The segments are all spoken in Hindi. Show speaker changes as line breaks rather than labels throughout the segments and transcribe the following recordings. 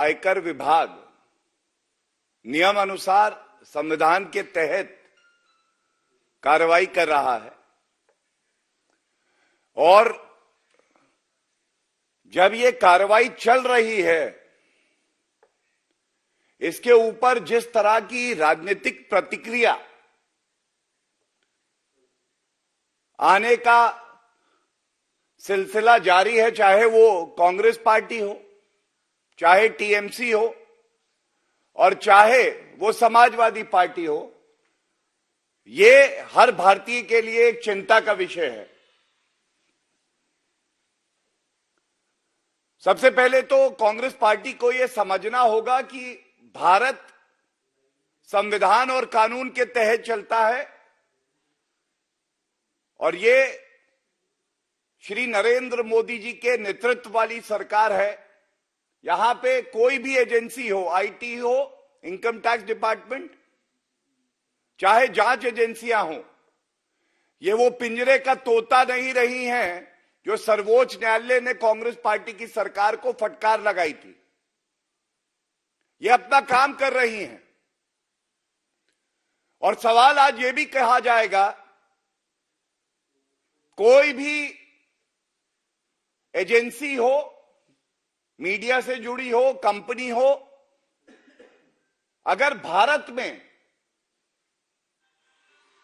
आयकर विभाग नियम अनुसार संविधान के तहत कार्रवाई कर रहा है और जब ये कार्रवाई चल रही है, इसके ऊपर जिस तरह की राजनीतिक प्रतिक्रिया आने का सिलसिला जारी है, चाहे वो कांग्रेस पार्टी हो, चाहे टीएमसी हो और चाहे वो समाजवादी पार्टी हो, ये हर भारतीय के लिए एक चिंता का विषय है। सबसे पहले तो कांग्रेस पार्टी को यह समझना होगा कि भारत संविधान और कानून के तहत चलता है और ये श्री नरेंद्र मोदी जी के नेतृत्व वाली सरकार है। यहां पे कोई भी एजेंसी हो, आईटी हो, इनकम टैक्स डिपार्टमेंट, चाहे जांच एजेंसियां हो, ये वो पिंजरे का तोता नहीं रही हैं जो सर्वोच्च न्यायालय ने कांग्रेस पार्टी की सरकार को फटकार लगाई थी। ये अपना काम कर रही हैं और सवाल आज ये भी कहा जाएगा, कोई भी एजेंसी हो, मीडिया से जुड़ी हो, कंपनी हो, अगर भारत में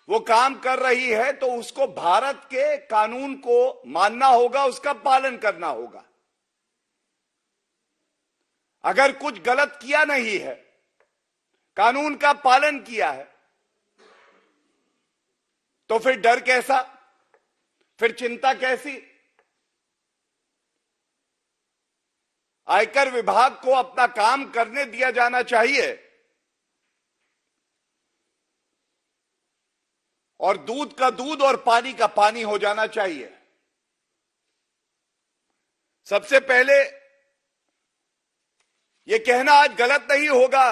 वो काम कर रही है तो उसको भारत के कानून को मानना होगा, उसका पालन करना होगा। अगर कुछ गलत किया नहीं है, कानून का पालन किया है, तो फिर डर कैसा, फिर चिंता कैसी? आयकर विभाग को अपना काम करने दिया जाना चाहिए और दूध का दूध और पानी का पानी हो जाना चाहिए। सबसे पहले यह कहना आज गलत नहीं होगा,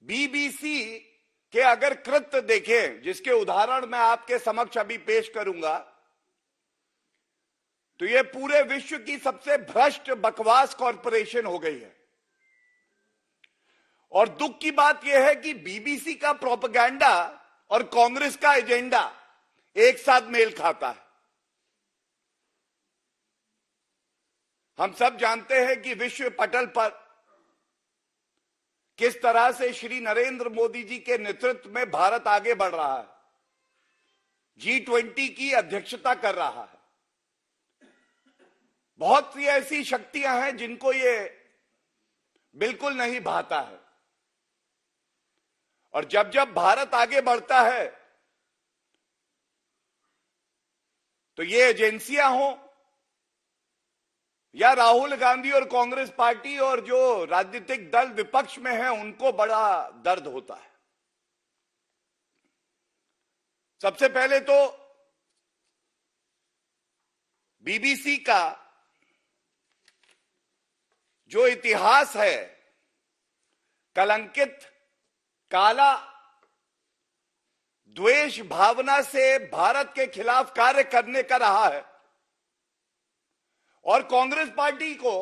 बीबीसी के अगर कृत्य देखें, जिसके उदाहरण मैं आपके समक्ष अभी पेश करूंगा, तो यह पूरे विश्व की सबसे भ्रष्ट बकवास कॉरपोरेशन हो गई है। और दुख की बात यह है कि बीबीसी का प्रोपेगेंडा और कांग्रेस का एजेंडा एक साथ मेल खाता है। हम सब जानते हैं कि विश्व पटल पर किस तरह से श्री नरेंद्र मोदी जी के नेतृत्व में भारत आगे बढ़ रहा है, G20 की अध्यक्षता कर रहा है। बहुत सी ऐसी शक्तियां हैं जिनको ये बिल्कुल नहीं भाता है और जब जब भारत आगे बढ़ता है तो ये एजेंसियां हों या राहुल गांधी और कांग्रेस पार्टी और जो राजनीतिक दल विपक्ष में हैं, उनको बड़ा दर्द होता है। सबसे पहले तो बीबीसी का जो इतिहास है, कलंकित, काला, द्वेष भावना से भारत के खिलाफ कार्य करने का रहा है और कांग्रेस पार्टी को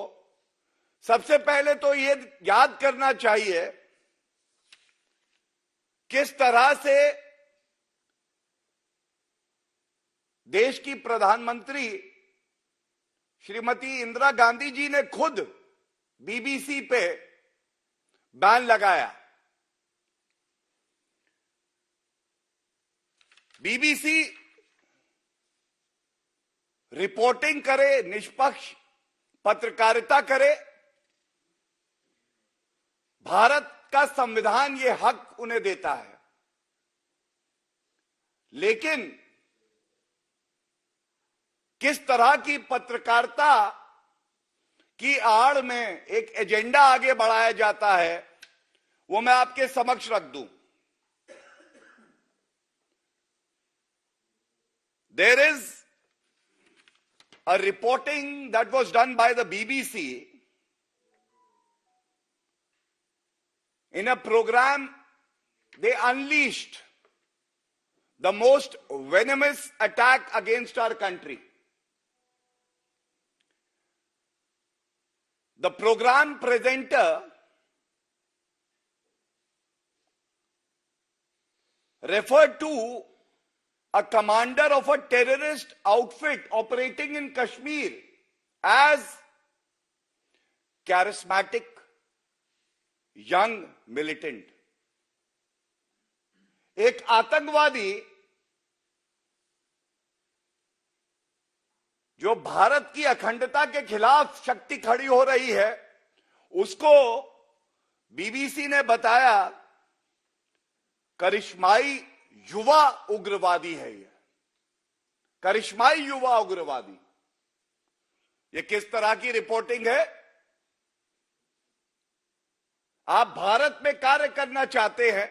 सबसे पहले तो ये याद करना चाहिए किस तरह से देश की प्रधानमंत्री श्रीमती इंदिरा गांधी जी ने खुद बीबीसी पे बैन लगाया। बीबीसी रिपोर्टिंग करे, निष्पक्ष पत्रकारिता करे, भारत का संविधान ये हक उन्हें देता है। लेकिन किस तरह की पत्रकारिता की आड़ में एक एजेंडा आगे बढ़ाया जाता है, वो मैं आपके समक्ष रख दूं। There is a reporting that was done by the BBC in a program. They unleashed the most venomous attack against our country. The program presenter referred to a commander of a terrorist outfit operating in Kashmir as charismatic young militant. एक आतंकवादी जो भारत की अखंडता के खिलाफ शक्ति खड़ी हो रही है, उसको बीबीसी ने बताया करिश्माई युवा उग्रवादी है। यह करिश्माई युवा उग्रवादी, ये किस तरह की रिपोर्टिंग है? आप भारत में कार्य करना चाहते हैं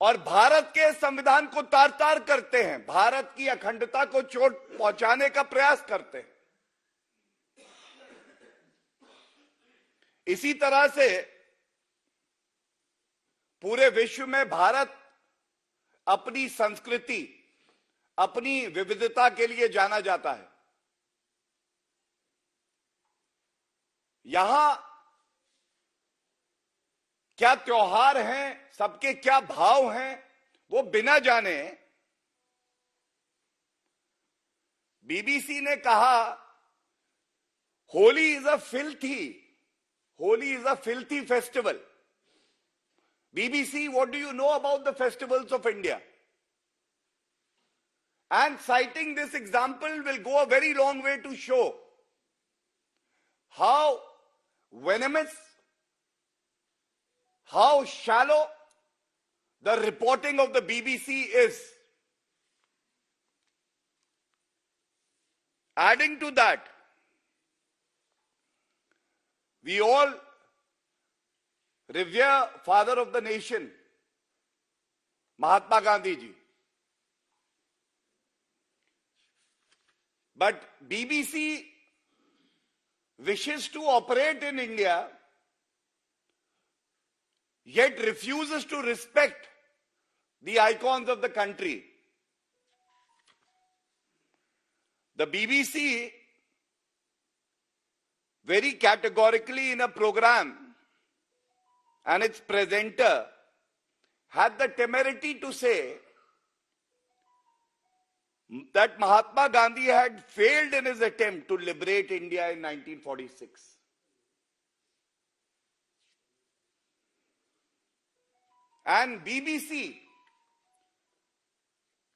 और भारत के संविधान को तार तार करते हैं, भारत की अखंडता को चोट पहुंचाने का प्रयास करते हैं। इसी तरह से पूरे विश्व में भारत अपनी संस्कृति, अपनी विविधता के लिए जाना जाता है। यहां क्या त्योहार हैं, सबके क्या भाव हैं, वो बिना जाने बीबीसी ने कहा Holi is a filthy festival. BBC, what do you know about the festivals of India? And citing this example will go a very long way to show how venomous, how shallow the reporting of the BBC is. Adding to that, we all revere father of the nation, Mahatma Gandhi ji. But BBC wishes to operate in India, yet refuses to respect the icons of the country. The BBC very categorically in a program, and its presenter had the temerity to say that Mahatma Gandhi had failed in his attempt to liberate India in 1946. And BBC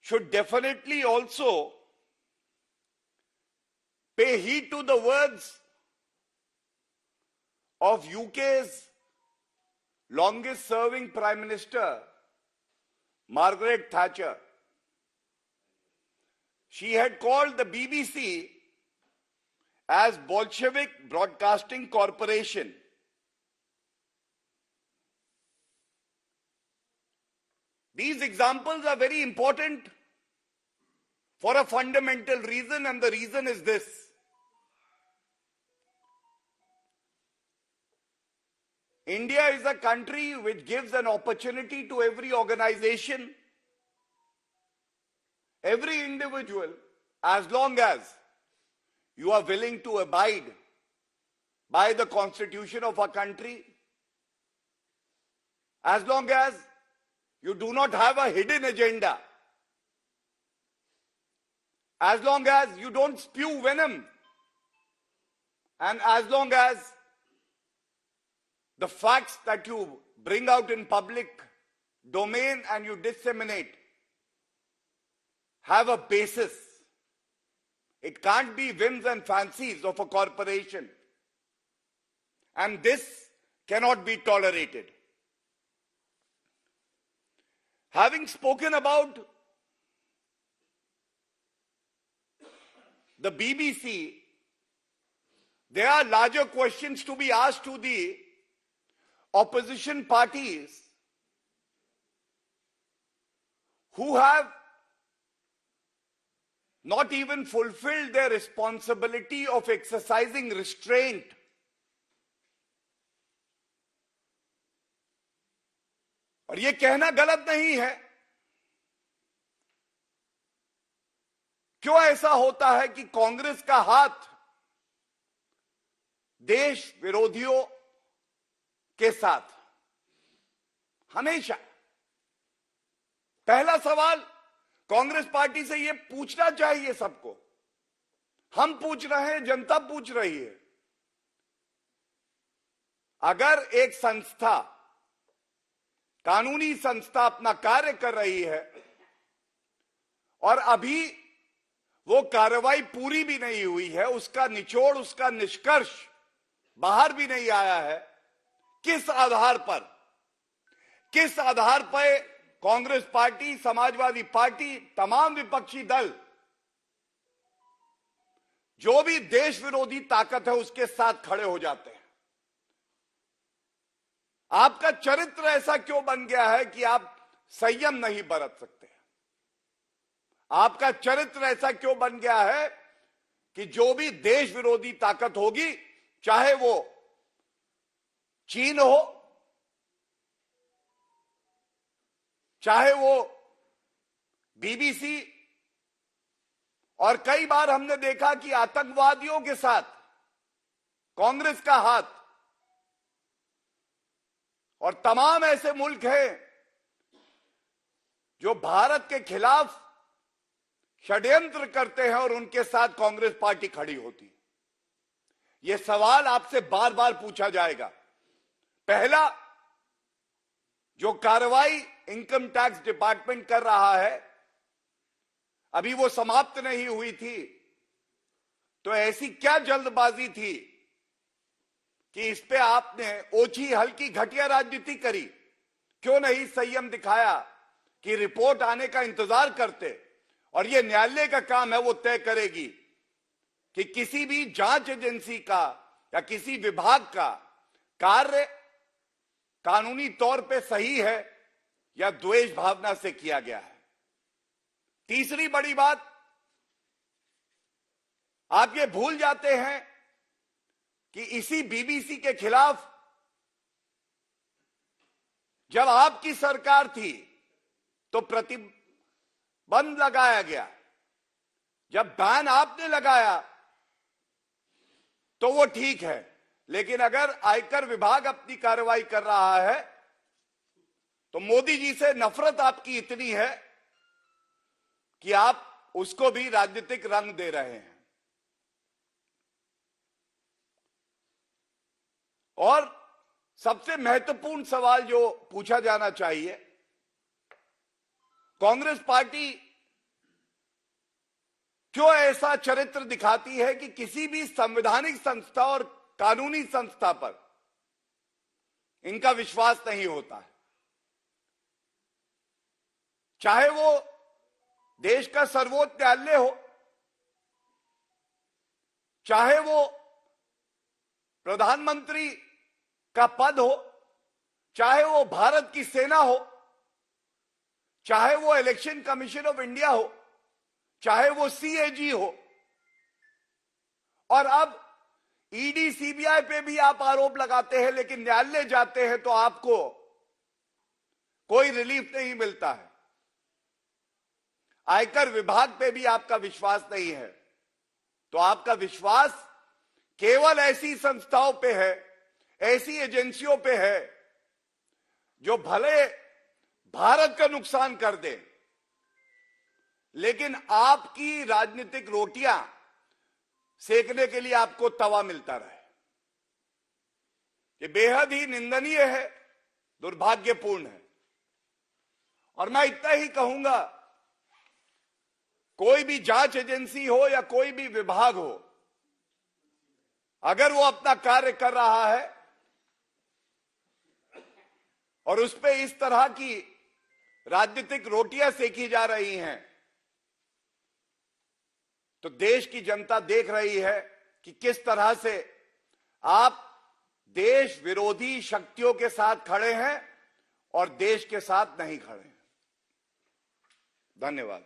should definitely also pay heed to the words of UK's longest serving Prime Minister, Margaret Thatcher. She had called the BBC as Bolshevik Broadcasting Corporation. These examples are very important for a fundamental reason, and the reason is this. India is a country which gives an opportunity to every organization, every individual, as long as you are willing to abide by the constitution of our country, as long as you do not have a hidden agenda, as long as you don't spew venom, and as long as the facts that you bring out in public domain and you disseminate have a basis. It can't be whims and fancies of a corporation. And this cannot be tolerated. Having spoken about the BBC, there are larger questions to be asked to the opposition parties who have not even fulfilled their responsibility of exercising restraint. और ये कहना गलत नहीं है। क्यों ऐसा होता है कि कांग्रेस का हाथ देश विरोधियों के साथ हमेशा। पहला सवाल कांग्रेस पार्टी से यह पूछना चाहिए सबको, हम पूछ रहे हैं, जनता पूछ रही है। अगर एक संस्था, कानूनी संस्था अपना कार्य कर रही है और अभी वो कार्रवाई पूरी भी नहीं हुई है, उसका निचोड़, उसका निष्कर्ष बाहर भी नहीं आया है, किस आधार पर कांग्रेस पार्टी, समाजवादी पार्टी, तमाम विपक्षी दल, जो भी देश विरोधी ताकत है, उसके साथ खड़े हो जाते हैं? आपका चरित्र ऐसा क्यों बन गया है कि आप संयम नहीं बरत सकते? आपका चरित्र ऐसा क्यों बन गया है कि जो भी देश विरोधी ताकत होगी, चाहे वो चीन हो, चाहे वो बीबीसी, और कई बार हमने देखा कि आतंकवादियों के साथ कांग्रेस का हाथ, और तमाम ऐसे मुल्क हैं जो भारत के खिलाफ षड्यंत्र करते हैं और उनके साथ कांग्रेस पार्टी खड़ी होती है। यह सवाल आपसे बार बार पूछा जाएगा। पहला, जो कार्रवाई इनकम टैक्स डिपार्टमेंट कर रहा है, अभी वो समाप्त नहीं हुई थी, तो ऐसी क्या जल्दबाजी थी कि इस पे आपने ओछी हल्की घटिया राजनीति करी? क्यों नहीं संयम दिखाया कि रिपोर्ट आने का इंतजार करते? और ये न्यायालय का काम है, वो तय करेगी कि किसी भी जांच एजेंसी का या किसी विभाग का कार्य कानूनी तौर पे सही है या द्वेष भावना से किया गया है। तीसरी बड़ी बात, आप ये भूल जाते हैं कि इसी बीबीसी के खिलाफ जब आपकी सरकार थी तो प्रतिबंध लगाया गया। जब बैन आपने लगाया तो वो ठीक है, लेकिन अगर आयकर विभाग अपनी कार्रवाई कर रहा है तो मोदी जी से नफरत आपकी इतनी है कि आप उसको भी राजनीतिक रंग दे रहे हैं। और सबसे महत्वपूर्ण सवाल जो पूछा जाना चाहिए, कांग्रेस पार्टी क्यों ऐसा चरित्र दिखाती है कि किसी भी संवैधानिक संस्था और कानूनी संस्था पर इनका विश्वास नहीं होता है? चाहे वो देश का सर्वोच्च न्यायालय हो, चाहे वो प्रधानमंत्री का पद हो, चाहे वो भारत की सेना हो, चाहे वो इलेक्शन कमीशन ऑफ इंडिया हो, चाहे वो सीएजी हो, और अब ईडी सीबीआई पे भी आप आरोप लगाते हैं, लेकिन न्यायालय जाते हैं तो आपको कोई रिलीफ नहीं मिलता है। आयकर विभाग पे भी आपका विश्वास नहीं है, तो आपका विश्वास केवल ऐसी संस्थाओं पे है, ऐसी एजेंसियों पे है जो भले भारत का नुकसान कर दे, लेकिन आपकी राजनीतिक रोटियां सेकने के लिए आपको तवा मिलता रहे। ये बेहद ही निंदनीय है, दुर्भाग्यपूर्ण है। और मैं इतना ही कहूंगा, कोई भी जांच एजेंसी हो या कोई भी विभाग हो, अगर वो अपना कार्य कर रहा है और उस पे इस तरह की राजनीतिक रोटियां सेकी जा रही हैं, तो देश की जनता देख रही है कि किस तरह से आप देश विरोधी शक्तियों के साथ खड़े हैं और देश के साथ नहीं खड़े हैं। धन्यवाद।